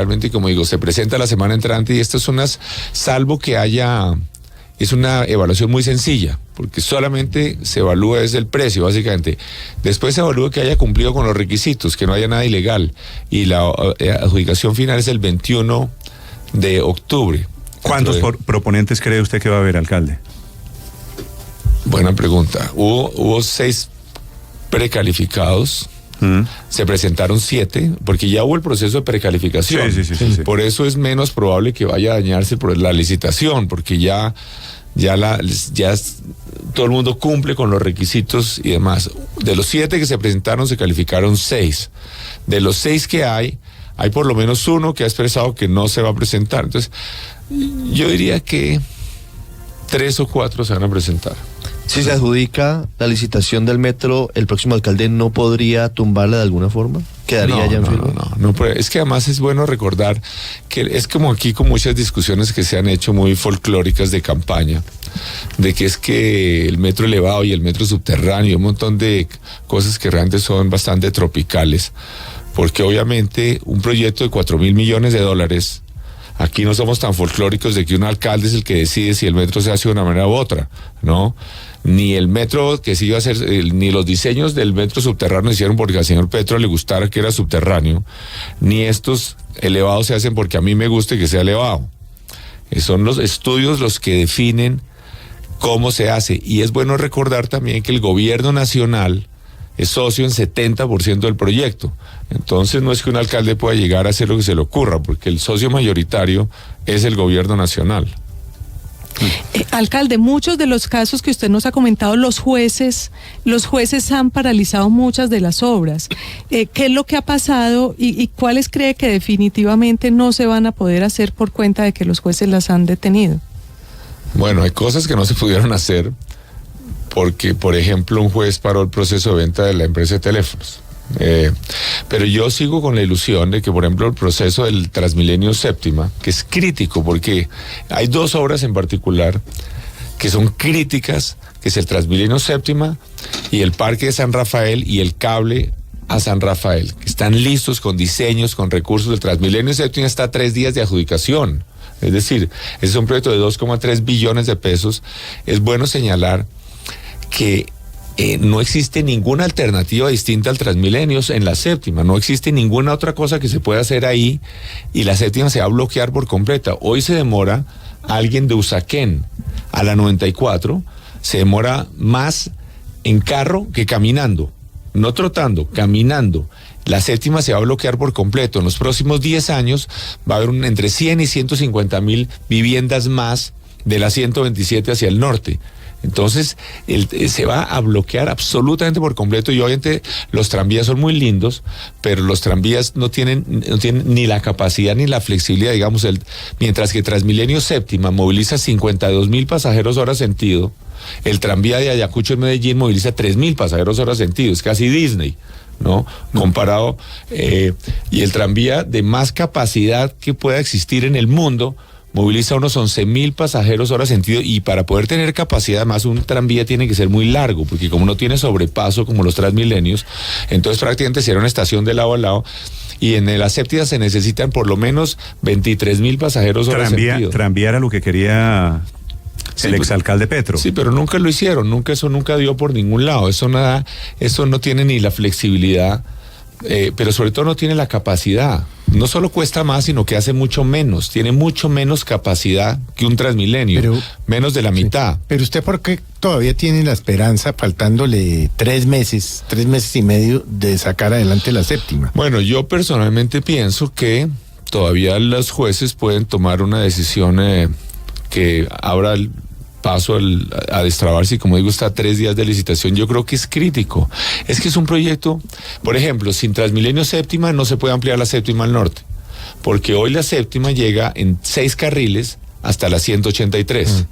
realmente, como digo, se presenta la semana entrante y estas son salvo que haya, es una evaluación muy sencilla, porque solamente se evalúa es el precio, básicamente. Después se evalúa que haya cumplido con los requisitos, que no haya nada ilegal, y la adjudicación final es el 21 de octubre. ¿Cuántos proponentes cree usted que va a haber, alcalde? Buena pregunta. Hubo 6 precalificados. Se presentaron 7, porque ya hubo el proceso de precalificación. Sí. Por eso es menos probable que vaya a dañarse por la licitación, porque ya todo el mundo cumple con los requisitos y demás. De los 7 que se presentaron, se calificaron 6. De los 6 que hay por lo menos 1 que ha expresado que no se va a presentar. Entonces, yo diría que 3 o 4 se van a presentar. Si se adjudica la licitación del metro, ¿el próximo alcalde no podría tumbarla de alguna forma? ¿Quedaría ya en firme? No, es que además es bueno recordar que es como aquí con muchas discusiones que se han hecho muy folclóricas de campaña, de que es que el metro elevado y el metro subterráneo, un montón de cosas que realmente son bastante tropicales, porque obviamente un proyecto de $4.000 millones, aquí no somos tan folclóricos de que un alcalde es el que decide si el metro se hace de una manera u otra, ¿no? Ni el metro que se iba a hacer, ni los diseños del metro subterráneo se hicieron porque al señor Petro le gustara que era subterráneo, ni estos elevados se hacen porque a mí me guste que sea elevado. Son los estudios los que definen cómo se hace. Y es bueno recordar también que el gobierno nacional es socio en 70% del proyecto. Entonces no es que un alcalde pueda llegar a hacer lo que se le ocurra, porque el socio mayoritario es el gobierno nacional. Alcalde, muchos de los casos que usted nos ha comentado, los jueces han paralizado muchas de las obras. ¿Qué es lo que ha pasado y cuáles cree que definitivamente no se van a poder hacer por cuenta de que los jueces las han detenido? Bueno, hay cosas que no se pudieron hacer porque, por ejemplo, un juez paró el proceso de venta de la empresa de teléfonos. Pero yo sigo con la ilusión de que, por ejemplo, el proceso del Transmilenio Séptima, que es crítico porque hay 2 obras en particular que son críticas, que es el Transmilenio Séptima y el Parque de San Rafael y el cable a San Rafael, que están listos con diseños, con recursos. El Transmilenio Séptima está a 3 días de adjudicación, es decir, es un proyecto de 2,3 billones de pesos. Es bueno señalar que no existe ninguna alternativa distinta al Transmilenio en la Séptima, no existe ninguna otra cosa que se pueda hacer ahí y la Séptima se va a bloquear por completa. Hoy se demora alguien de Usaquén a la 94, se demora más en carro que caminando, no trotando, caminando. La Séptima se va a bloquear por completo. En los próximos 10 años va a haber entre 100 y 150.000 viviendas más de la 127 hacia el norte. Entonces, se va a bloquear absolutamente por completo y obviamente los tranvías son muy lindos, pero los tranvías no tienen ni la capacidad ni la flexibilidad, digamos, mientras que Transmilenio Séptima moviliza 52.000 pasajeros hora sentido, el tranvía de Ayacucho en Medellín moviliza 3.000 pasajeros hora sentido, es casi Disney, ¿no? Comparado, y el tranvía de más capacidad que pueda existir en el mundo moviliza unos 11.000 pasajeros hora sentido, y para poder tener capacidad, además un tranvía tiene que ser muy largo, porque como no tiene sobrepaso como los Transmilenios, entonces prácticamente será una estación de lado a lado, y en la Séptima se necesitan por lo menos 23.000 pasajeros hora sentido. Tranvía era lo que quería el exalcalde Petro. Sí, pero nunca lo hicieron, eso nunca dio por ningún lado, eso no tiene ni la flexibilidad, pero sobre todo no tiene la capacidad. No solo cuesta más, sino que hace mucho menos, tiene mucho menos capacidad que un Transmilenio, menos de la mitad. Pero usted, ¿por qué todavía tiene la esperanza, faltándole 3 meses y medio, de sacar adelante la Séptima? Bueno, yo personalmente pienso que todavía los jueces pueden tomar una decisión que abra el paso a destrabarse, y como digo, está a 3 días de licitación. Yo creo que es crítico. Es que es un proyecto, por ejemplo, sin Transmilenio Séptima no se puede ampliar la Séptima al norte, porque hoy la Séptima llega en 6 carriles hasta la 183.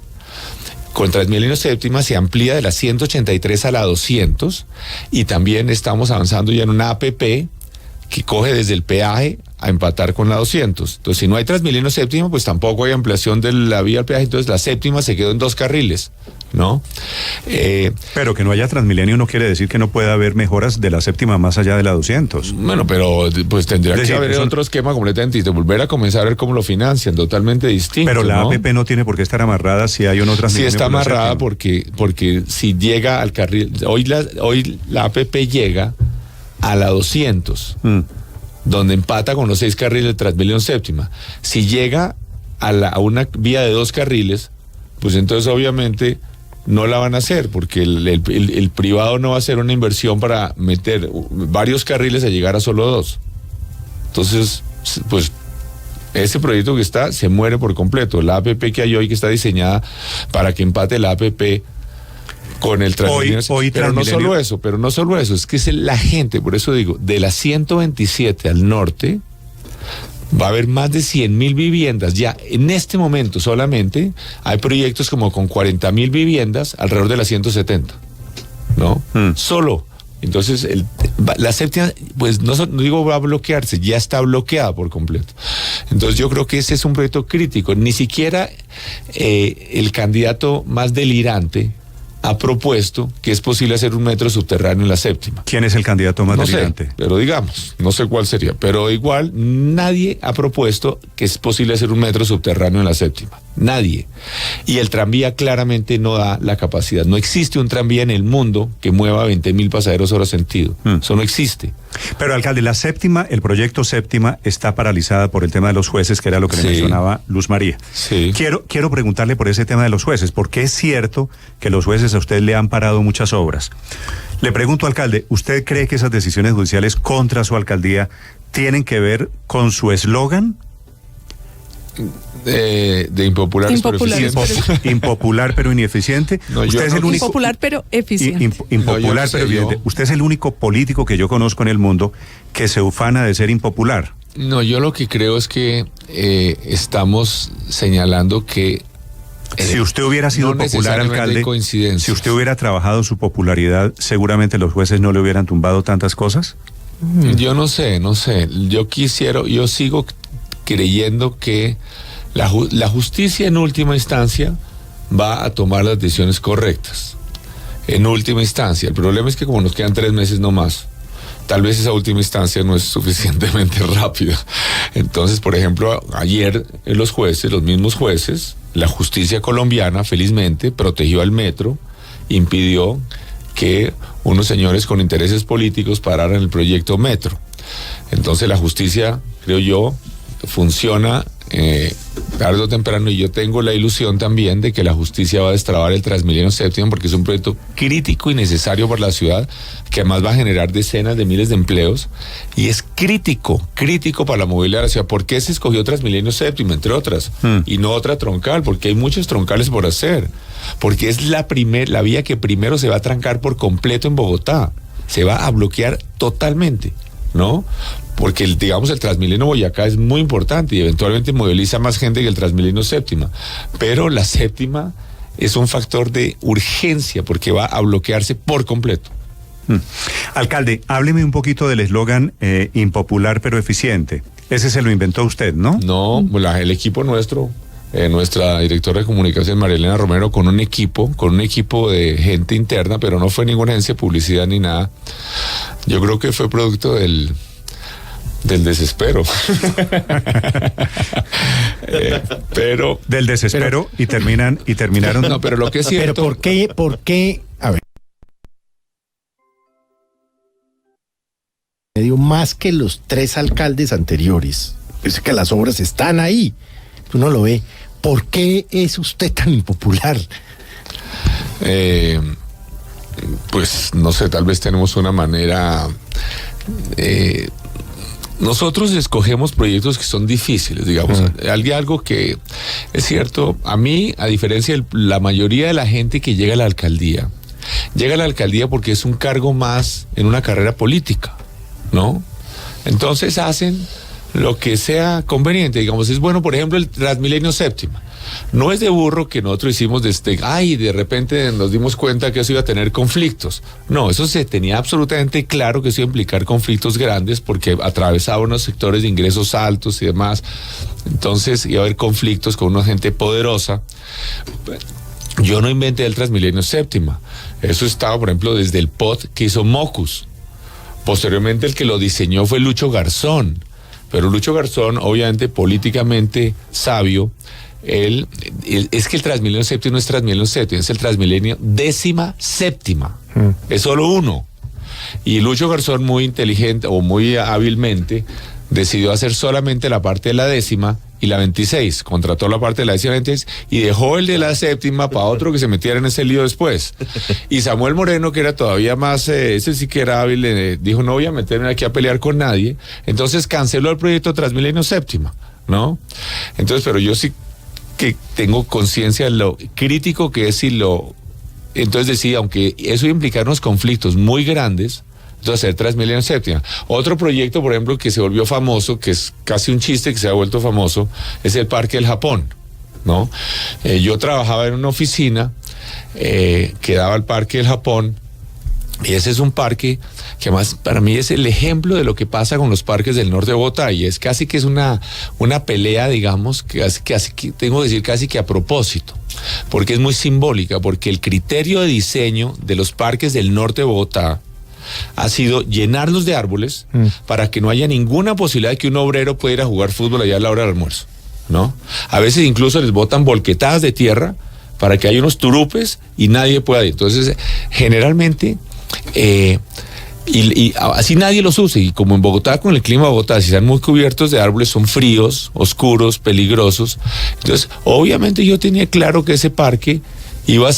Con Transmilenio Séptima se amplía de la 183 a la 200, y también estamos avanzando ya en una APP que coge desde el peaje a empatar con la 200. Entonces, si no hay Transmilenio séptima, pues tampoco hay ampliación de la vía al peaje, entonces la séptima se quedó en 2 carriles, ¿no? Pero que no haya Transmilenio no quiere decir que no pueda haber mejoras de la séptima más allá de la 200. Bueno, pero pues tendría Es decir, que haber son- otro esquema completamente distinto, volver a comenzar a ver cómo lo financian, totalmente distinto. Pero la ¿no? APP no tiene por qué estar amarrada si hay o no Sí Transmilenio. está por la amarrada séptima. porque si llega al carril, hoy la APP llega a la 200, donde empata con los 6 carriles de Transmilenio séptima. Si llega a una vía de 2 carriles, pues entonces obviamente no la van a hacer, porque el privado no va a hacer una inversión para meter varios carriles a llegar a solo 2. Entonces, pues ese proyecto que está se muere por completo. La APP que hay hoy, que está diseñada para que empate la APP con el Transmilenio. Hoy pero no solo eso, es que es la gente, por eso digo, de la 127 al norte va a haber más de 100.000 viviendas. Ya en este momento solamente hay proyectos como con 40.000 viviendas alrededor de la 170, ¿no? Solo. Entonces, la séptima, pues no digo va a bloquearse, ya está bloqueada por completo. Entonces, yo creo que ese es un proyecto crítico. Ni siquiera el candidato más delirante ha propuesto que es posible hacer un metro subterráneo en la séptima. ¿Quién es el candidato más No delirante? sé, pero digamos, no sé cuál sería, pero igual nadie ha propuesto que es posible hacer un metro subterráneo en la séptima. Nadie. Y el tranvía claramente no da la capacidad. No existe un tranvía en el mundo que mueva 20.000 pasajeros hora sentido. Eso no existe. Pero, alcalde, la séptima, el proyecto séptima está paralizada por el tema de los jueces, que era lo que le Sí. mencionaba Luz María. Sí. Quiero preguntarle por ese tema de los jueces, porque es cierto que los jueces a usted le han parado muchas obras. Le pregunto, alcalde, ¿usted cree que esas decisiones judiciales contra su alcaldía tienen que ver con su eslogan? De impopulares, Impopulares, pero eficientes. Impopular pero ineficiente. No, yo usted es el no- único Impopular pero eficiente. impopular No, yo no sé, pero eficiente. yo- Usted es el único político que yo conozco en el mundo que se ufana de ser impopular. No, yo lo que creo es que estamos señalando que Si usted hubiera sido no popular, necesariamente hay alcalde, coincidencias. si usted hubiera trabajado su popularidad, seguramente los jueces no le hubieran tumbado tantas cosas. Yo no sé. Yo sigo creyendo que la justicia en última instancia va a tomar las decisiones correctas. En última instancia. El problema es que como nos quedan 3 meses no más, tal vez esa última instancia no es suficientemente rápida. Entonces, por ejemplo, ayer los mismos jueces, la justicia colombiana, felizmente, protegió al metro, impidió que unos señores con intereses políticos pararan el proyecto Metro. Entonces la justicia, creo yo, funciona tarde o temprano, y yo tengo la ilusión también de que la justicia va a destrabar el Transmilenio séptimo, porque es un proyecto crítico y necesario para la ciudad, que además va a generar decenas de miles de empleos, y es crítico para la movilidad de la ciudad. ¿Por qué se escogió Transmilenio séptimo, entre otras, y no otra troncal? Porque hay muchos troncales por hacer, porque es la vía que primero se va a trancar por completo en Bogotá, se va a bloquear totalmente, ¿no? Porque digamos el Transmilenio Boyacá es muy importante y eventualmente moviliza más gente que el Transmilenio séptima, pero la séptima es un factor de urgencia porque va a bloquearse por completo. Alcalde, hábleme un poquito del eslogan impopular pero eficiente. Ese se lo inventó usted, ¿no? No, el equipo nuestro, nuestra directora de comunicación, María Elena Romero, con un equipo de gente interna, pero no fue ninguna agencia de publicidad ni nada. Yo creo que fue producto del desespero. Pero Del desespero y terminaron. no, pero lo que es Pero cierto. ¿por qué? A ver. Me dio más que los 3 alcaldes anteriores. Es que las obras están ahí. Uno lo ve. ¿Por qué es usted tan impopular? Pues no sé, tal vez tenemos una manera. Nosotros escogemos proyectos que son difíciles, digamos. Algo que es cierto, a mí, a diferencia de la mayoría de la gente que llega a la alcaldía porque es un cargo más en una carrera política, ¿no? Entonces hacen lo que sea conveniente. Digamos, es bueno, por ejemplo, el Transmilenio Séptima. No es de burro que nosotros hicimos de repente nos dimos cuenta que eso iba a tener conflictos. No, eso se tenía absolutamente claro que eso iba a implicar conflictos grandes porque atravesaba unos sectores de ingresos altos y demás. Entonces iba a haber conflictos con una gente poderosa. Yo no inventé el Transmilenio Séptima. Eso estaba, por ejemplo, desde el POT que hizo Mocus. Posteriormente el que lo diseñó fue Lucho Garzón. Pero Lucho Garzón, obviamente políticamente sabio, es que el Transmilenio Séptimo no es Transmilenio Séptimo, es el Transmilenio 17ª. Es solo uno. Y Lucho Garzón, muy inteligente o muy hábilmente, decidió hacer solamente la parte de la 10ª y la 26. Contrató la parte de la 10ª y 26 y dejó el de la 7ª para otro que se metiera en ese lío después. Y Samuel Moreno, que era todavía más, ese sí que era hábil, dijo: no voy a meterme aquí a pelear con nadie. Entonces canceló el proyecto Transmilenio Séptima, ¿no? Entonces, pero yo sí que tengo conciencia de lo crítico que es entonces decía, aunque eso iba a implicar unos conflictos muy grandes, entonces hacer Transmilenio Séptima. Otro proyecto, por ejemplo, que se volvió famoso, que es casi un chiste que se ha vuelto famoso, es el Parque del Japón, ¿no? Yo trabajaba en una oficina que daba al Parque del Japón, y ese es un parque que además para mí es el ejemplo de lo que pasa con los parques del norte de Bogotá, y es casi que es una pelea, digamos, que tengo que decir casi que a propósito, porque es muy simbólica, porque el criterio de diseño de los parques del norte de Bogotá ha sido llenarlos de árboles para que no haya ninguna posibilidad de que un obrero pueda ir a jugar fútbol allá a la hora del almuerzo, ¿no? A veces incluso les botan volquetadas de tierra para que haya unos turupes y nadie pueda ir. Entonces, generalmente, y así nadie los usa, y como en Bogotá, con el clima de Bogotá, si están muy cubiertos de árboles, son fríos, oscuros, peligrosos. Entonces, obviamente yo tenía claro que ese parque iba a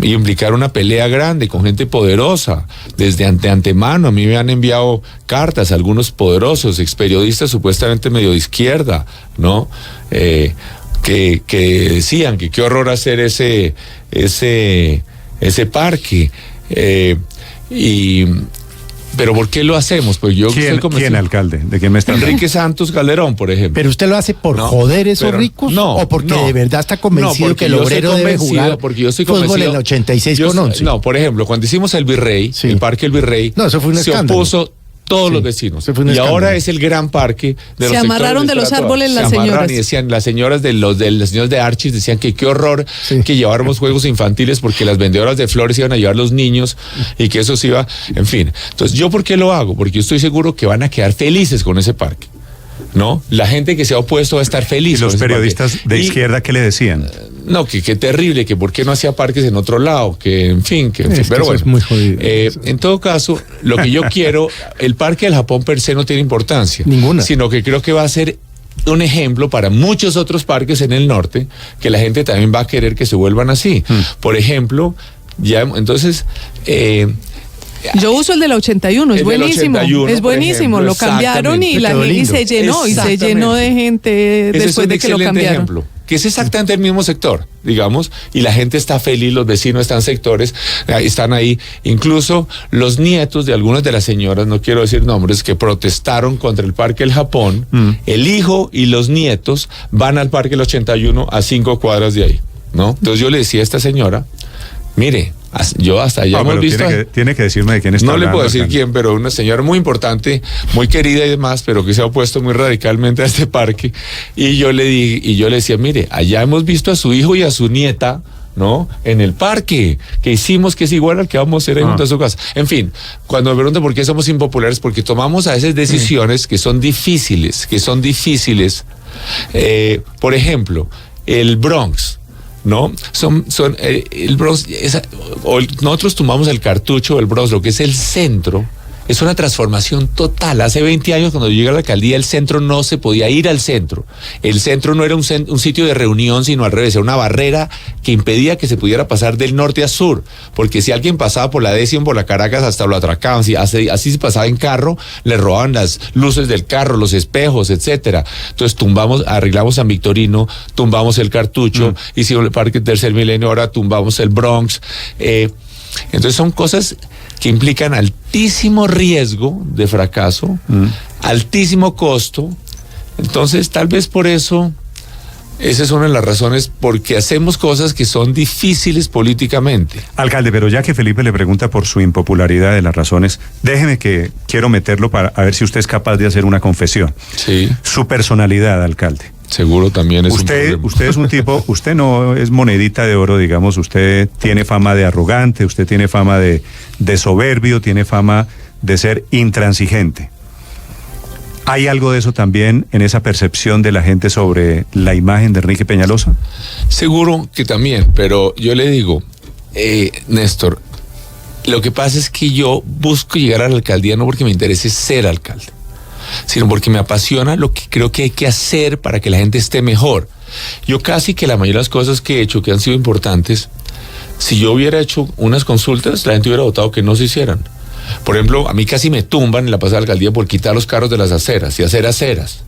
implicar una pelea grande con gente poderosa. Desde antemano a mí me han enviado cartas algunos poderosos, experiodistas supuestamente medio de izquierda, ¿no? Que decían que qué horror hacer ese parque. Pero ¿por qué lo hacemos? Pues yo ¿Quién, alcalde? ¿De quién me está hablando? Enrique Santos Calderón, por ejemplo. ¿Pero usted lo hace por joder esos ricos? No. ¿O porque de verdad está convencido que el obrero debe jugar fútbol en el 86 con 11? No, por ejemplo, cuando hicimos el Virrey, el Parque El Virrey, eso fue un escándalo. Opuso todos los vecinos. Y ahora es el gran parque de los Se amarraron de los árboles las señoras. Y decían, las señoras de los señores de Archis decían que qué horror que lleváramos juegos infantiles porque las vendedoras de flores iban a llevar los niños y que eso se iba, en fin. Entonces, ¿yo por qué lo hago? Porque yo estoy seguro que van a quedar felices con ese parque, ¿no? La gente que se ha opuesto va a estar feliz. ¿Y los periodistas de izquierda qué le decían? No, que qué terrible, que por qué no hacía parques en otro lado, que en fin, pero bueno. Es muy jodido. En todo caso, lo que yo quiero, el Parque del Japón per se no tiene importancia. Ninguna. Sino que creo que va a ser un ejemplo para muchos otros parques en el norte, que la gente también va a querer que se vuelvan así. Por ejemplo, entonces... yo uso el de la 81, es buenísimo. 81, es buenísimo, ejemplo, lo cambiaron y la gente se llenó, y se llenó de gente después de que lo cambiaron. Ejemplo, que es exactamente el mismo sector, digamos, y la gente está feliz, los vecinos están ahí, incluso los nietos de algunas de las señoras, no quiero decir nombres, que protestaron contra el Parque del Japón, el hijo y los nietos van al Parque del 81 a 5 cuadras de ahí, ¿no? Entonces yo le decía a esta señora, mire, yo hasta allá hemos visto... Tiene que decirme de quién está hablando. No le puedo decir quién, pero una señora muy importante, muy querida y demás, pero que se ha opuesto muy radicalmente a este parque. Y yo le decía, mire, allá hemos visto a su hijo y a su nieta, ¿no? En el parque, que hicimos, que es igual al que vamos a hacer ahí junto a su casa. En fin, cuando me preguntan por qué somos impopulares, porque tomamos a veces decisiones que son difíciles, por ejemplo, el Bronx, ¿no? El Bronx, nosotros tomamos el cartucho del Bronx, lo que es el centro, es una transformación total. Hace 20 años, cuando yo llegué a la alcaldía, el centro no se podía ir al centro. El centro no era un sitio de reunión, sino al revés, era una barrera que impedía que se pudiera pasar del norte a sur, porque si alguien pasaba por la 10ª, por la Caracas, hasta lo atracaban. Así se pasaba en carro, le robaban las luces del carro, los espejos, etcétera. Entonces arreglamos San Victorino, tumbamos el cartucho, hicimos el Parque Tercer Milenio, ahora tumbamos el Bronx. Entonces son cosas que implican altísimo riesgo de fracaso, altísimo costo. Entonces, tal vez por eso, esa es una de las razones, porque hacemos cosas que son difíciles políticamente. Alcalde, pero ya que Felipe le pregunta por su impopularidad de las razones, déjeme que quiero meterlo para a ver si usted es capaz de hacer una confesión. Sí. Su personalidad, alcalde. Seguro también es un problema. Usted es un tipo, usted no es monedita de oro, digamos, usted tiene fama de arrogante, usted tiene fama de soberbio, tiene fama de ser intransigente. ¿Hay algo de eso también en esa percepción de la gente sobre la imagen de Enrique Peñalosa? Seguro que también, pero yo le digo, Néstor, lo que pasa es que yo busco llegar a la alcaldía no porque me interese ser alcalde, sino porque me apasiona lo que creo que hay que hacer para que la gente esté mejor. Yo casi que la mayoría de las cosas que he hecho, que han sido importantes, si yo hubiera hecho unas consultas, la gente hubiera votado que no se hicieran. Por ejemplo, a mí casi me tumban en la pasada alcaldía por quitar los carros de las aceras y hacer aceras,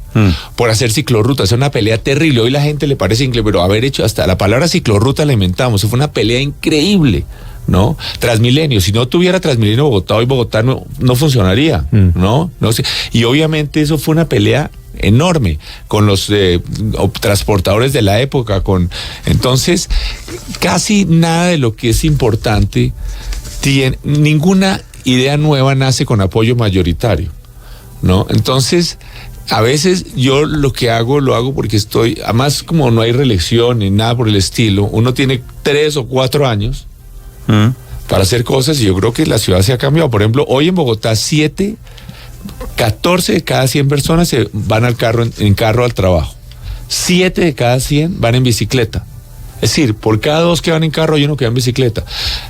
por hacer ciclorrutas. Es una pelea terrible. Hoy la gente le parece increíble, pero haber hecho hasta la palabra ciclorruta la inventamos. Fue una pelea increíble, ¿no? Transmilenio. Si no tuviera Transmilenio Bogotá, hoy Bogotá no funcionaría, ¿no? No sé. Y obviamente eso fue una pelea enorme con los transportadores de la época. Entonces, casi nada de lo que es importante tiene ninguna idea nueva nace con apoyo mayoritario, ¿no? Entonces, a veces yo lo hago porque además como no hay reelección ni nada por el estilo, uno tiene 3 o 4 años para hacer cosas y yo creo que la ciudad se ha cambiado. Por ejemplo, hoy en Bogotá 14 de cada 100 personas se van en carro al trabajo. 7 de cada 100 van en bicicleta. Es decir, por cada 2 que van en carro hay uno que va en bicicleta.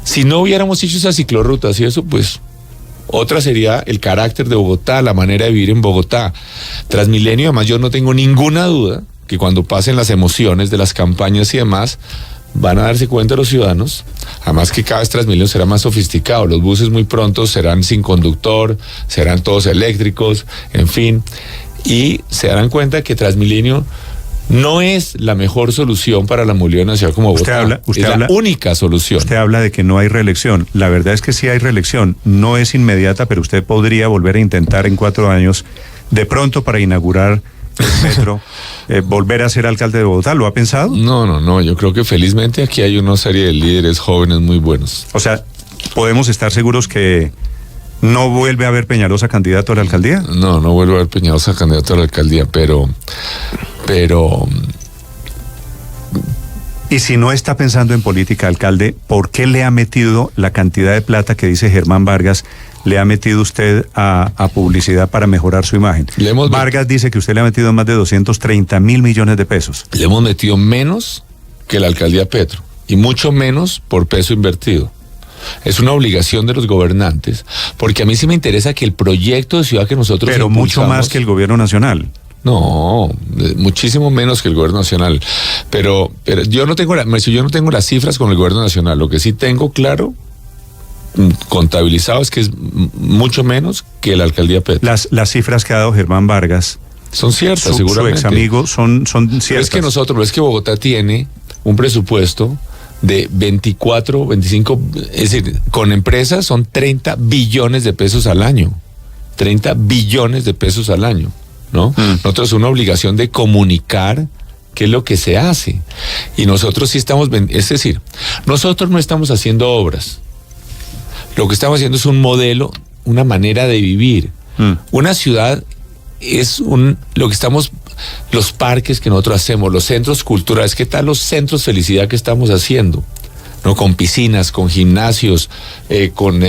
Si no hubiéramos hecho esas ciclorrutas y eso, pues otra sería el carácter de Bogotá, la manera de vivir en Bogotá. Transmilenio, además yo no tengo ninguna duda que cuando pasen las emociones de las campañas y demás, van a darse cuenta los ciudadanos, además que cada vez Transmilenio será más sofisticado, los buses muy pronto serán sin conductor, serán todos eléctricos, en fin, y se darán cuenta que Transmilenio no es la mejor solución para la movilidad de una ciudad como Bogotá. Es la única solución. Usted habla de que no hay reelección. La verdad es que sí hay reelección. No es inmediata, pero usted podría volver a intentar en 4 años, de pronto para inaugurar el metro, volver a ser alcalde de Bogotá. ¿Lo ha pensado? No. Yo creo que felizmente aquí hay una serie de líderes jóvenes muy buenos. O sea, ¿podemos estar seguros que no vuelve a haber Peñalosa candidato a la alcaldía? No vuelve a haber Peñalosa candidato a la alcaldía, pero... Y si no está pensando en política, alcalde, ¿por qué le ha metido la cantidad de plata que dice Germán Vargas, le ha metido usted a publicidad para mejorar su imagen? Vargas dice que usted le ha metido más de 230.000 millones de pesos. Le hemos metido menos que la alcaldía Petro y mucho menos por peso invertido. Es una obligación de los gobernantes, porque a mí sí me interesa que el proyecto de ciudad que nosotros Pero mucho más que el gobierno nacional. No, muchísimo menos que el gobierno nacional. Pero yo no tengo las cifras con el gobierno nacional. Lo que sí tengo claro, contabilizado, es que es mucho menos que la alcaldía Petro. Las cifras que ha dado Germán Vargas son ciertas, seguramente. Su ex amigo son ciertas. Pero es que Bogotá tiene un presupuesto de 24, 25, es decir, con empresas son 30 billones de pesos al año. 30 billones de pesos al año. ¿No? Nosotros una obligación de comunicar qué es lo que se hace. Y nosotros sí estamos, es decir, nosotros no estamos haciendo obras. Lo que estamos haciendo es un modelo, una manera de vivir. Una ciudad es los parques que nosotros hacemos, los centros culturales. ¿Qué tal los centros felicidad que estamos haciendo? ¿No? Con piscinas, con gimnasios, con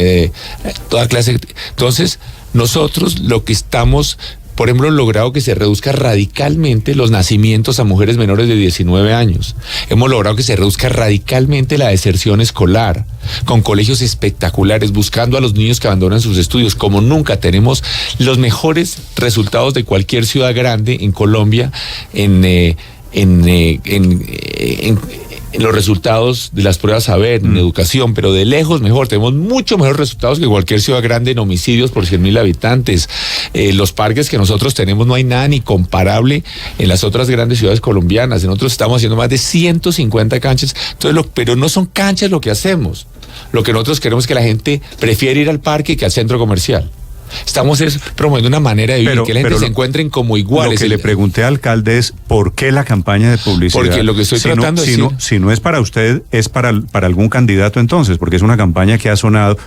toda clase. Entonces, nosotros lo que estamos... Por ejemplo, logrado que se reduzca radicalmente los nacimientos a mujeres menores de 19 años. Hemos logrado que se reduzca radicalmente la deserción escolar, con colegios espectaculares, buscando a los niños que abandonan sus estudios. Como nunca, tenemos los mejores resultados de cualquier ciudad grande en Colombia en los resultados de las pruebas saber, en educación, pero de lejos mejor. Tenemos mucho mejores resultados que cualquier ciudad grande en homicidios por 100.000 habitantes. Los parques que nosotros tenemos no hay nada ni comparable en las otras grandes ciudades colombianas. Nosotros estamos haciendo más de 150 canchas, pero no son canchas lo que hacemos. Lo que nosotros queremos es que la gente prefiere ir al parque que al centro comercial. Estamos promoviendo una manera de vivir, que la gente se encuentren como iguales. Lo que le pregunté al alcalde es ¿por qué la campaña de publicidad? Porque lo que estoy tratando de decir... Si no es para usted, es para algún candidato entonces, porque es una campaña que ha sonado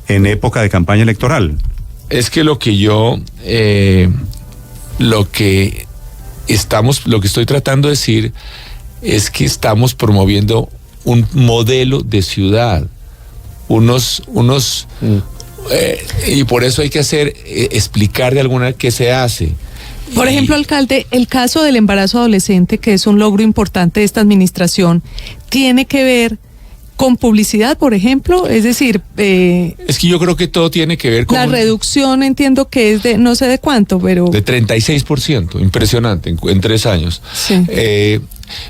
en época de campaña electoral. Es que lo que estoy tratando de decir es que estamos promoviendo un modelo de ciudad, y por eso hay que explicar de alguna qué se hace. Por ejemplo, alcalde, el caso del embarazo adolescente, que es un logro importante de esta administración, ¿tiene que ver con publicidad, por ejemplo? Es decir... es que yo creo que todo tiene que ver con... La reducción entiendo que es de, no sé de cuánto, pero... De 36%, impresionante, en 3 años. Sí.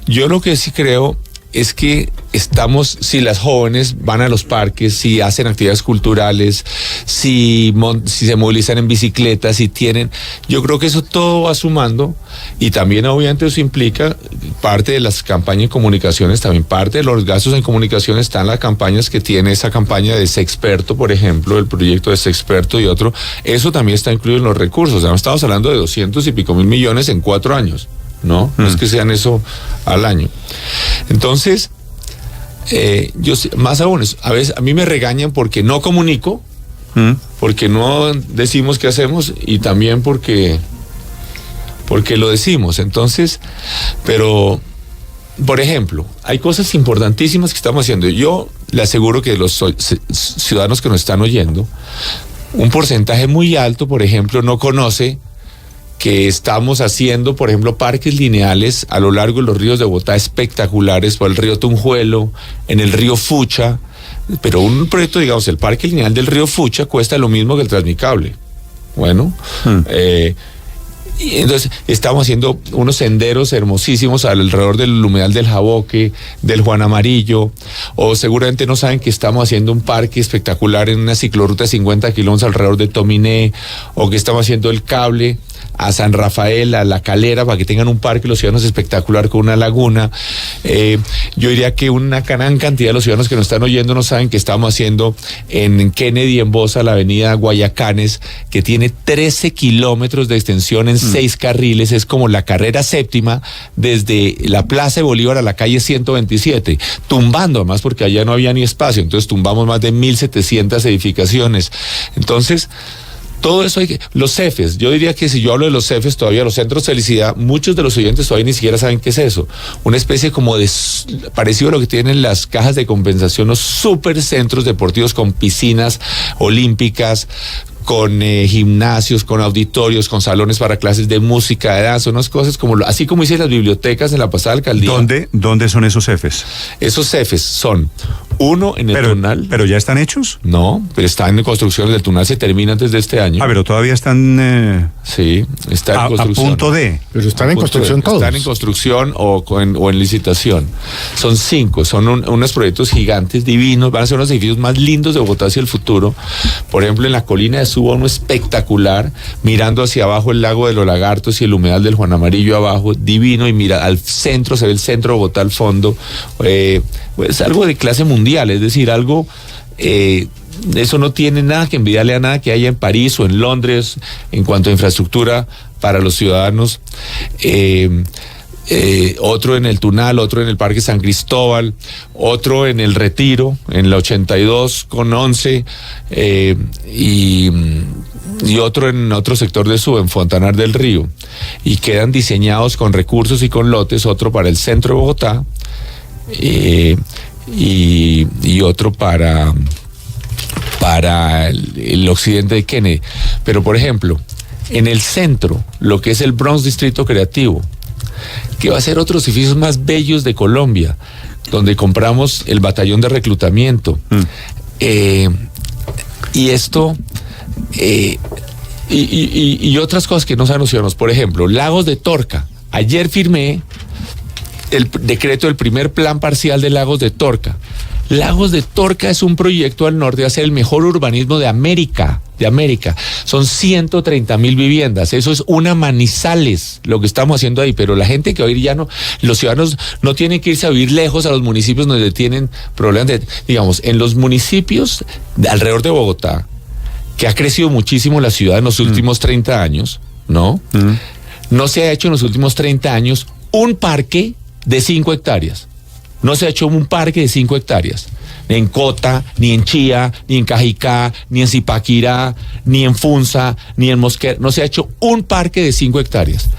Yo lo que sí creo es que si las jóvenes van a los parques, si hacen actividades culturales, si se movilizan en bicicletas, yo creo que eso todo va sumando, y también obviamente eso implica parte de las campañas en comunicaciones, también parte de los gastos en comunicaciones están las campañas que tiene esa campaña de Sexperto, por ejemplo, el proyecto de Sexperto y otro, eso también está incluido en los recursos. O sea, estamos hablando de 200 y pico mil millones en 4 años. No es que sean eso al año. Entonces, yo más aún, a veces a mí me regañan porque no comunico, porque no decimos qué hacemos, y también porque lo decimos. Entonces, pero, por ejemplo, hay cosas importantísimas que estamos haciendo. Yo le aseguro que los ciudadanos que nos están oyendo, un porcentaje muy alto, por ejemplo, no conoce que estamos haciendo, por ejemplo, parques lineales a lo largo de los ríos de Bogotá espectaculares, por el río Tunjuelo, en el río Fucha, pero un proyecto, digamos, el parque lineal del río Fucha cuesta lo mismo que el Transmicable. Bueno, y entonces estamos haciendo unos senderos hermosísimos alrededor del humedal del Jaboque, del Juan Amarillo, o seguramente no saben que estamos haciendo un parque espectacular en una ciclorruta de 50 kilómetros alrededor de Tominé, o que estamos haciendo el cable a San Rafael, a La Calera, para que tengan un parque los ciudadanos espectacular con una laguna. Yo diría que una gran cantidad de los ciudadanos que nos están oyendo no saben que estamos haciendo en Kennedy, en Bosa, la avenida Guayacanes, que tiene 13 kilómetros de extensión en 6 carriles, es como la carrera séptima desde la Plaza de Bolívar a la calle 127, tumbando además porque allá no había ni espacio, entonces tumbamos más de 1.700 edificaciones. Entonces, todo eso los CEFES, yo diría que si yo hablo de los CEFES todavía, los centros de felicidad, muchos de los oyentes todavía ni siquiera saben qué es eso. Una especie como de, parecido a lo que tienen las cajas de compensación, los supercentros deportivos con piscinas olímpicas, con gimnasios, con auditorios, con salones para clases de música, de danza, unas cosas así como hice las bibliotecas en la pasada alcaldía. ¿Dónde son esos CEFES? Esos CEFES son uno en el Tunal. ¿Pero ya están hechos? No, pero están en construcción. El Tunal se termina antes de este año. Pero todavía están... Sí, está en construcción. A punto de... Pero están en construcción todos. Están en construcción o en licitación. Son 5, son unos proyectos gigantes, divinos, van a ser unos edificios más lindos de Bogotá hacia el futuro. Por ejemplo, en la colina de Suba, uno espectacular, mirando hacia abajo el lago de los Lagartos y el humedal del Juan Amarillo abajo, divino, y mira, al centro, se ve el centro de Bogotá al fondo. Es algo de clase mundial, es decir, algo... eso no tiene nada que envidiarle a nada que haya en París o en Londres en cuanto a infraestructura para los ciudadanos. Otro en el Tunal, otro en el Parque San Cristóbal, otro en el Retiro, en la 82 con 11, y otro en otro sector de Suba, en Fontanar del Río, y quedan diseñados con recursos y con lotes, otro para el centro de Bogotá, y otro para el occidente de Kennedy. Pero, por ejemplo, en el centro, lo que es el Bronx Distrito Creativo, que va a ser otros edificios más bellos de Colombia, donde compramos el batallón de reclutamiento. Y esto, y otras cosas que no se anunciaron. Por ejemplo, Lagos de Torca. Ayer firmé el decreto del primer plan parcial de Lagos de Torca. Lagos de Torca es un proyecto al norte, va a ser el mejor urbanismo de América. Son 130,000 viviendas. Eso es una Manizales, lo que estamos haciendo ahí. Pero la gente que va a ir los ciudadanos no tienen que irse a vivir lejos a los municipios donde tienen problemas digamos, en los municipios alrededor de Bogotá, que ha crecido muchísimo la ciudad en los últimos 30 años, ¿no? No se ha hecho en los últimos 30 años un parque de 5 hectáreas. No se ha hecho un parque de 5 hectáreas. Ni en Cota, ni en Chía, ni en Cajicá, ni en Zipaquirá, ni en Funza, ni en Mosquera. No se ha hecho un parque de 5 hectáreas.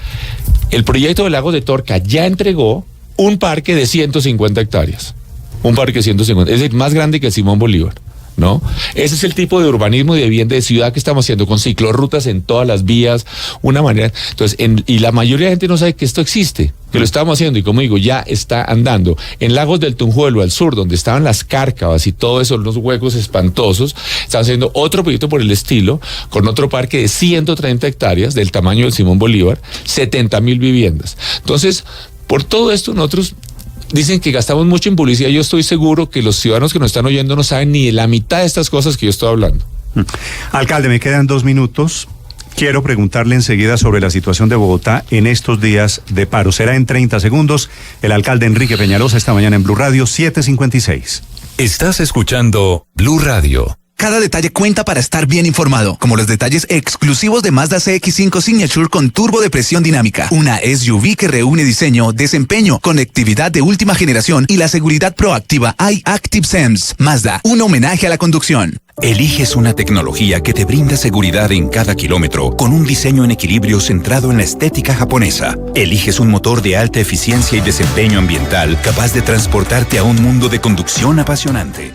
El proyecto de Lagos de Torca ya entregó un parque de 150 hectáreas. Un parque de 150, es decir, más grande que el Simón Bolívar, ¿no? Ese es el tipo de urbanismo y de vivienda de ciudad que estamos haciendo, con ciclorrutas en todas las vías, una manera. Entonces, y la mayoría de la gente no sabe que esto existe, que lo estamos haciendo, y como digo, ya está andando. En Lagos del Tunjuelo, al sur, donde estaban las cárcavas y todo eso, unos huecos espantosos, están haciendo otro proyecto por el estilo, con otro parque de 130 hectáreas, del tamaño del Simón Bolívar, 70,000 viviendas. Entonces, por todo esto, nosotros dicen que gastamos mucho en publicidad. Yo estoy seguro que los ciudadanos que nos están oyendo no saben ni de la mitad de estas cosas que yo estoy hablando. Alcalde, me quedan 2 minutos. Quiero preguntarle enseguida sobre la situación de Bogotá en estos días de paro. Será en 30 segundos. El alcalde Enrique Peñalosa esta mañana en Blue Radio, 7:56. Estás escuchando Blue Radio. Cada detalle cuenta para estar bien informado, como los detalles exclusivos de Mazda CX-5 Signature con turbo de presión dinámica, una SUV que reúne diseño, desempeño, conectividad de última generación y la seguridad proactiva iActive Sense. Mazda, un homenaje a la conducción. Eliges una tecnología que te brinda seguridad en cada kilómetro, con un diseño en equilibrio centrado en la estética japonesa. Eliges un motor de alta eficiencia y desempeño ambiental capaz de transportarte a un mundo de conducción apasionante.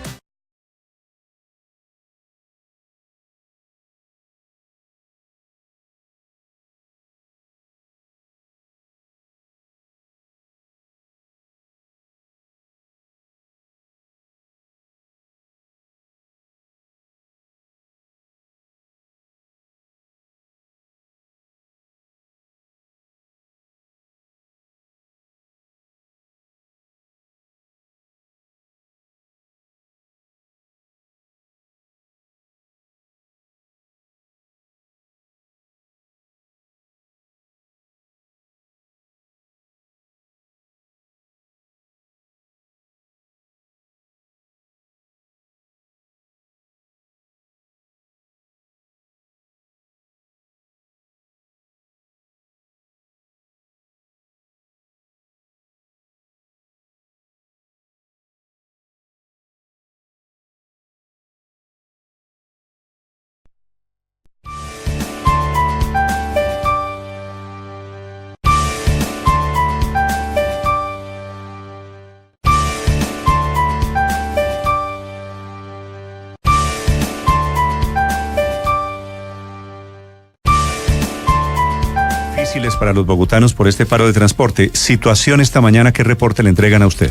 Difíciles para los bogotanos por este paro de transporte. Situación esta mañana, ¿qué reporte le entregan a usted?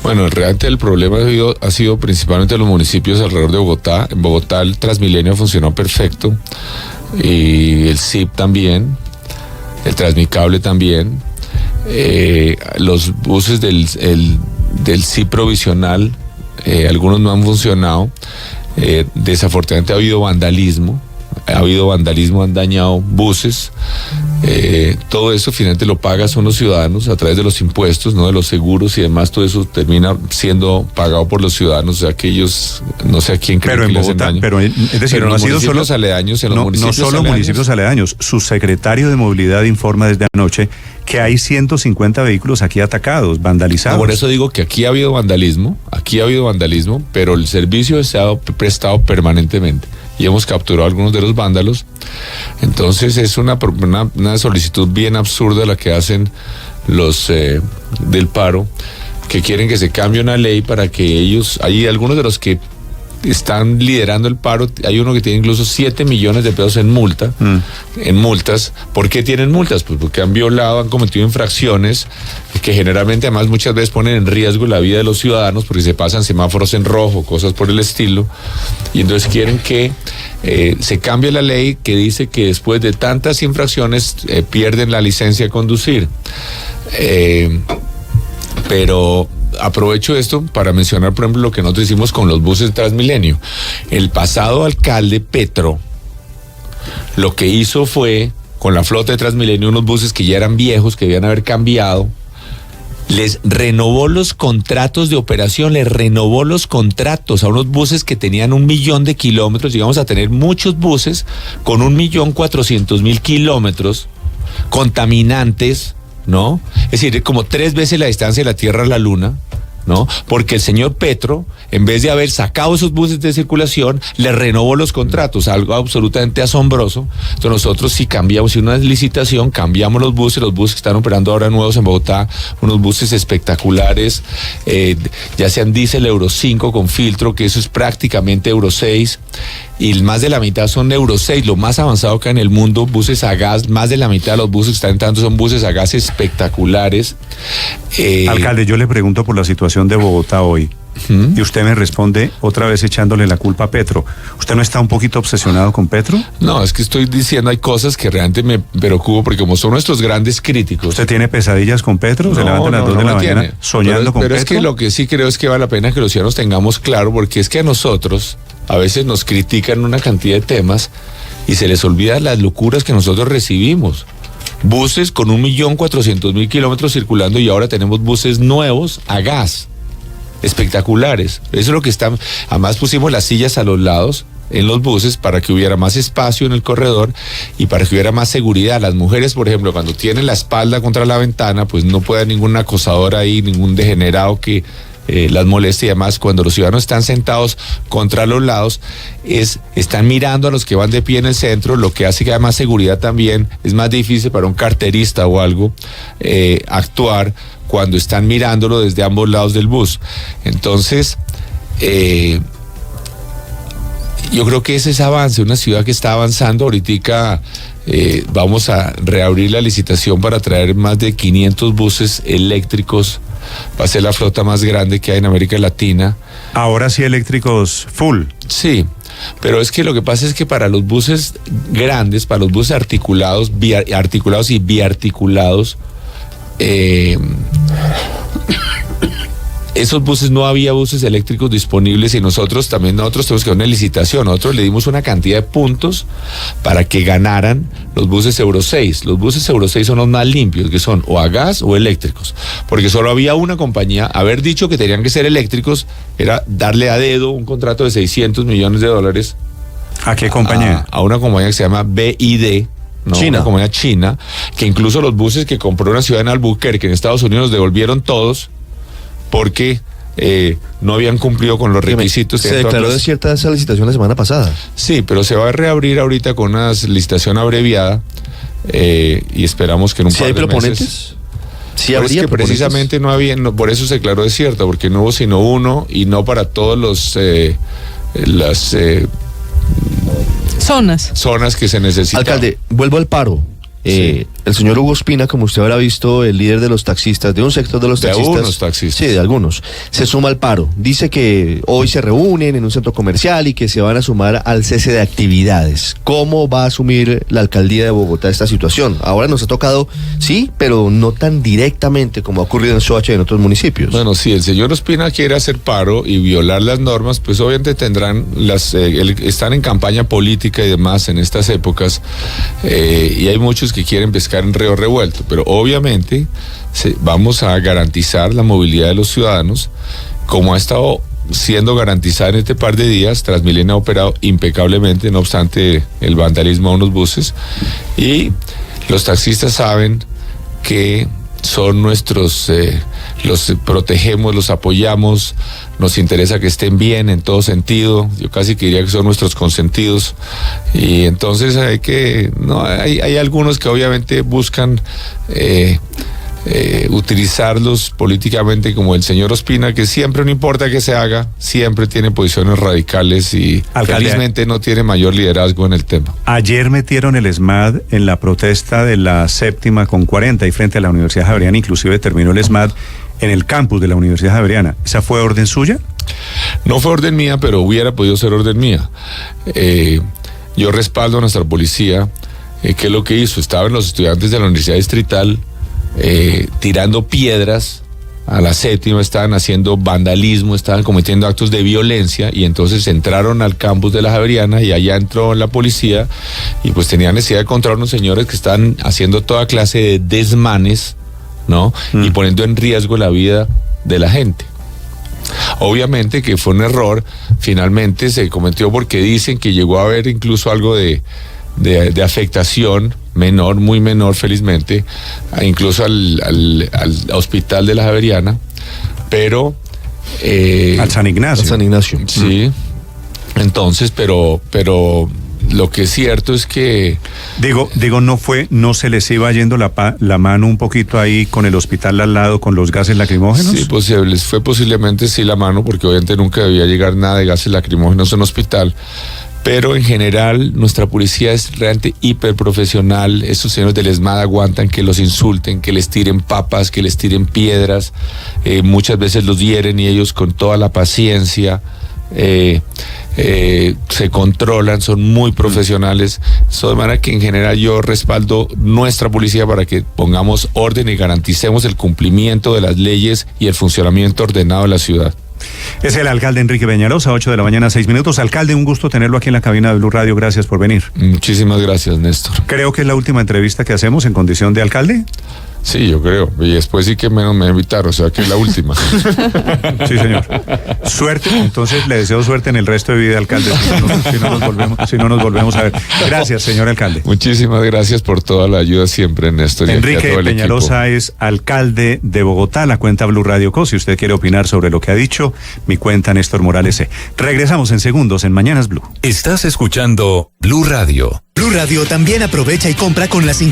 Bueno, realmente el problema ha sido principalmente los municipios alrededor de Bogotá. En Bogotá el Transmilenio funcionó perfecto, y el SIP también, el Transmicable también. Los buses del SIP provisional, algunos no han funcionado. Desafortunadamente ha habido vandalismo, han dañado buses. Todo eso finalmente lo son los ciudadanos a través de los impuestos, no de los seguros y demás. Todo eso termina siendo pagado por los ciudadanos, o sea que ellos, no sé a quién creen que le hacen daño. Pero es decir, pero no ha sido solo aledaños, no solo municipios aledaños. Su secretario de Movilidad informa desde anoche que hay 150 vehículos aquí atacados, vandalizados. No, por eso digo que aquí ha habido vandalismo, pero el servicio se ha prestado permanentemente y hemos capturado algunos de los vándalos. Entonces es una solicitud bien absurda la que hacen los del paro, que quieren que se cambie una ley para que ellos, hay algunos de los que están liderando el paro, hay uno que tiene incluso 7 millones de pesos en multas. ¿Por qué tienen multas? Pues porque han violado, han cometido infracciones que generalmente además muchas veces ponen en riesgo la vida de los ciudadanos, porque se pasan semáforos en rojo, cosas por el estilo, y entonces quieren que se cambie la ley que dice que después de tantas infracciones pierden la licencia de conducir. Pero aprovecho esto para mencionar, por ejemplo, lo que nosotros hicimos con los buses Transmilenio. El pasado alcalde Petro lo que hizo fue, con la flota de Transmilenio, unos buses que ya eran viejos, que debían haber cambiado, les renovó los contratos de operación, les renovó los contratos a unos buses que tenían 1 millón de kilómetros. Llegamos a tener muchos buses con 1.400.000 kilómetros, contaminantes, ¿no? Es decir, como 3 veces la distancia de la Tierra a la Luna, ¿no? Porque el señor Petro, en vez de haber sacado esos buses de circulación, le renovó los contratos, algo absolutamente asombroso. Entonces nosotros sí cambiamos, una licitación, cambiamos los buses que están operando ahora nuevos en Bogotá, unos buses espectaculares, ya sean diésel Euro 5 con filtro, que eso es prácticamente Euro 6, y más de la mitad son Euro 6, lo más avanzado que hay en el mundo, buses a gas, más de la mitad de los buses que están entrando son buses a gas espectaculares. Alcalde, yo le pregunto por la situación de Bogotá hoy. Y usted me responde otra vez echándole la culpa a Petro. ¿Usted no está un poquito obsesionado con Petro? No, es que estoy diciendo, hay cosas que realmente me preocupo porque como son nuestros grandes críticos. ¿Usted tiene pesadillas con Petro? ¿Se levanta a las 2 de la mañana soñando con Petro? Pero es que lo que sí creo es que vale la pena que los ciudadanos tengamos claro, porque es que a nosotros a veces nos critican una cantidad de temas y se les olvida las locuras que nosotros recibimos. Buses con 1.400.000 kilómetros circulando y ahora tenemos buses nuevos a gas. Espectaculares. Eso es lo que está. Además pusimos las sillas a los lados en los buses para que hubiera más espacio en el corredor y para que hubiera más seguridad. Las mujeres, por ejemplo, cuando tienen la espalda contra la ventana, pues no puede haber ningún acosador ahí, ningún degenerado que las moleste. Y además, cuando los ciudadanos están sentados contra los lados, están mirando a los que van de pie en el centro, lo que hace que haya más seguridad también. Es más difícil para un carterista o algo actuar cuando están mirándolo desde ambos lados del bus. Entonces, yo creo que ese es avance, una ciudad que está avanzando. Ahorita vamos a reabrir la licitación para traer más de 500 buses eléctricos. Va a ser la flota más grande que hay en América Latina. Ahora sí eléctricos full. Sí, pero es que lo que pasa es que para los buses grandes, para los buses articulados y biarticulados, esos buses no había buses eléctricos disponibles y nosotros tenemos que hacer una licitación. Nosotros le dimos una cantidad de puntos para que ganaran los buses Euro 6. Los buses Euro 6 son los más limpios, que son o a gas o eléctricos, porque solo había una compañía. Haber dicho que tenían que ser eléctricos era darle a dedo un contrato de $600 millones. ¿A qué compañía? A una compañía que se llama BID. No, China. Una compañía china, que incluso los buses que compró una ciudad en Albuquerque, en Estados Unidos, los devolvieron todos porque no habían cumplido con los requisitos. Se declaró desierta esa licitación la semana pasada. Sí, pero se va a reabrir ahorita con una licitación abreviada y esperamos que en un par de meses. ¿Sí hay proponentes? Sí, pero es que precisamente no había, por eso se declaró desierta, porque no hubo sino uno y no para todos las zonas que se necesitan. Alcalde, vuelvo al paro. Sí. El señor Hugo Espina, como usted habrá visto, el líder de los taxistas, de un sector de los taxistas. De algunos taxistas. Sí, de algunos. Se suma al paro. Dice que hoy se reúnen en un centro comercial y que se van a sumar al cese de actividades. ¿Cómo va a asumir la alcaldía de Bogotá esta situación? Ahora nos ha tocado, sí, pero no tan directamente como ha ocurrido en Soacha y en otros municipios. Bueno, si el señor Ospina quiere hacer paro y violar las normas, pues obviamente tendrán están en campaña política y demás en estas épocas, y hay muchos que quieren pescar en río revuelto, pero obviamente vamos a garantizar la movilidad de los ciudadanos, como ha estado siendo garantizada en este par de días. Transmilenio ha operado impecablemente, no obstante el vandalismo a unos buses, y los taxistas saben que son nuestros, los protegemos, los apoyamos, nos interesa que estén bien en todo sentido. Yo casi que diría que son nuestros consentidos, y entonces hay algunos que obviamente buscan utilizarlos políticamente, como el señor Ospina, que siempre, no importa que se haga, siempre tiene posiciones radicales y felizmente no tiene mayor liderazgo en el tema. Ayer metieron el ESMAD en la protesta de la 7ª/40 y frente a la Universidad Javeriana, inclusive terminó el ESMAD en el campus de la Universidad Javeriana. ¿Esa fue orden suya? No fue orden mía, pero hubiera podido ser orden mía. Yo respaldo a nuestra policía, que es lo que hizo. Estaban los estudiantes de la Universidad Distrital tirando piedras a la 7ª, estaban haciendo vandalismo, estaban cometiendo actos de violencia, y entonces entraron al campus de la Javeriana y allá entró la policía y pues tenían necesidad de encontrar unos señores que estaban haciendo toda clase de desmanes, ¿no? Y poniendo en riesgo la vida de la gente. Obviamente que fue un error, finalmente se cometió porque dicen que llegó a haber incluso algo de afectación menor, muy menor felizmente, incluso al hospital de la Javeriana, pero... al San Ignacio. Al San Ignacio. Sí, entonces, pero lo que es cierto es que... Digo, no se les iba yendo la mano un poquito ahí con el hospital al lado, con los gases lacrimógenos. Sí, fue posiblemente sí la mano, porque obviamente nunca debía llegar nada de gases lacrimógenos a un hospital. Pero en general nuestra policía es realmente hiperprofesional. Estos señores del ESMAD aguantan que los insulten, que les tiren papas, que les tiren piedras. Muchas veces los hieren y ellos con toda la paciencia se controlan, son muy profesionales. De manera que en general yo respaldo nuestra policía para que pongamos orden y garanticemos el cumplimiento de las leyes y el funcionamiento ordenado de la ciudad. Es el alcalde Enrique Peñalosa, 8 de la mañana, 6 minutos. Alcalde, un gusto tenerlo aquí en la cabina de Blue Radio. Gracias por venir. Muchísimas gracias, Néstor. Creo que es la última entrevista que hacemos en condición de alcalde. Sí, yo creo. Y después sí que menos me invitaron, o sea que es la última. Sí, señor. Suerte, entonces le deseo suerte en el resto de vida, alcalde, si no nos volvemos a ver. Gracias, señor alcalde. Muchísimas gracias por toda la ayuda siempre, Néstor. Enrique Peñalosa es alcalde de Bogotá, la cuenta Blue Radio Co. Si usted quiere opinar sobre lo que ha dicho, mi cuenta Néstor Morales C. Regresamos en segundos en Mañanas Blue. Estás escuchando Blue Radio. Blue Radio también aprovecha y compra con las